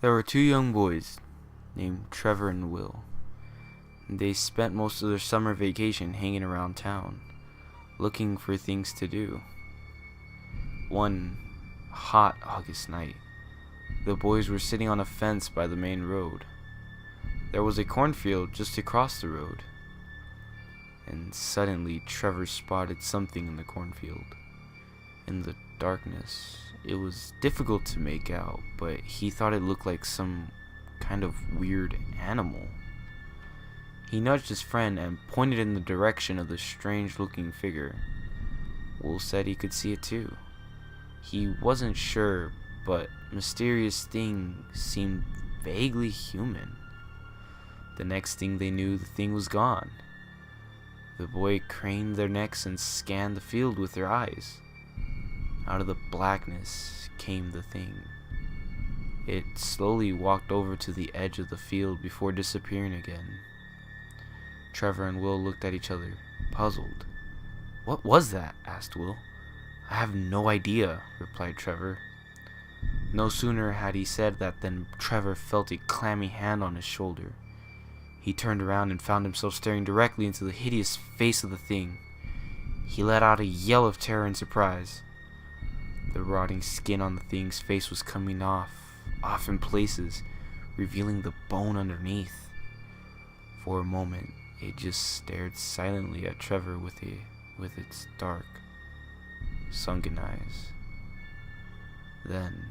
There were two young boys named Trevor and Will. They spent most of their summer vacation hanging around town, looking for things to do. One hot August night, the boys were sitting on a fence by the main road. There was a cornfield just across the road, and suddenly Trevor spotted something in the cornfield. In the darkness, it was difficult to make out, but he thought it looked like some kind of weird animal. He nudged his friend and pointed in the direction of the strange-looking figure. Will said he could see it too. He wasn't sure, but mysterious thing seemed vaguely human. The next thing they knew, the thing was gone. The boy craned their necks and scanned the field with their eyes. Out of the blackness came the thing. It slowly walked over to the edge of the field before disappearing again. Trevor and Will looked at each other, puzzled. "What was that?" asked Will. "I have no idea," replied Trevor. No sooner had he said that than Trevor felt a clammy hand on his shoulder. He turned around and found himself staring directly into the hideous face of the thing. He let out a yell of terror and surprise. The rotting skin on the thing's face was coming off in places, revealing the bone underneath. For a moment, it just stared silently at Trevor with its dark, sunken eyes. Then,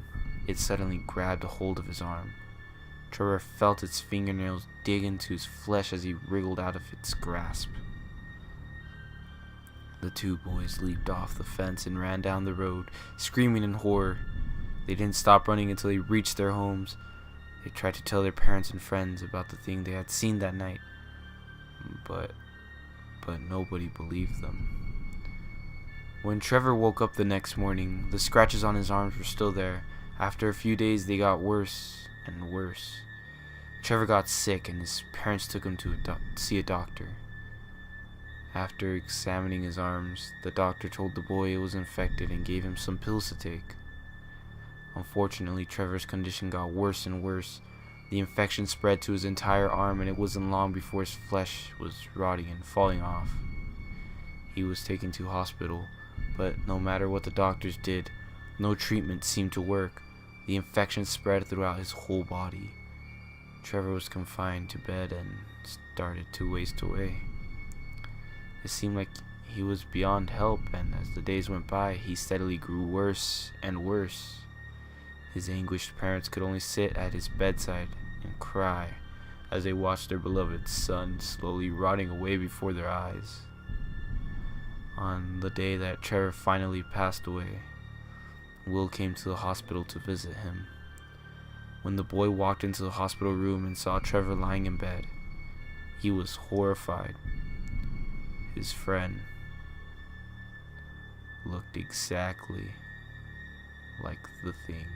it suddenly grabbed a hold of his arm. Trevor felt its fingernails dig into his flesh as he wriggled out of its grasp. The two boys leaped off the fence and ran down the road, screaming in horror. They didn't stop running until they reached their homes. They tried to tell their parents and friends about the thing they had seen that night, but nobody believed them. When Trevor woke up the next morning, the scratches on his arms were still there. After a few days, they got worse and worse. Trevor got sick, and his parents took him to see a doctor. After examining his arms, the doctor told the boy it was infected and gave him some pills to take. Unfortunately, Trevor's condition got worse and worse. The infection spread to his entire arm, and it wasn't long before his flesh was rotting and falling off. He was taken to hospital, but no matter what the doctors did, no treatment seemed to work. The infection spread throughout his whole body. Trevor was confined to bed and started to waste away. It seemed like he was beyond help, and as the days went by, he steadily grew worse and worse. His anguished parents could only sit at his bedside and cry as they watched their beloved son slowly rotting away before their eyes. On the day that Trevor finally passed away, Will came to the hospital to visit him. When the boy walked into the hospital room and saw Trevor lying in bed, he was horrified. His friend looked exactly like the thing.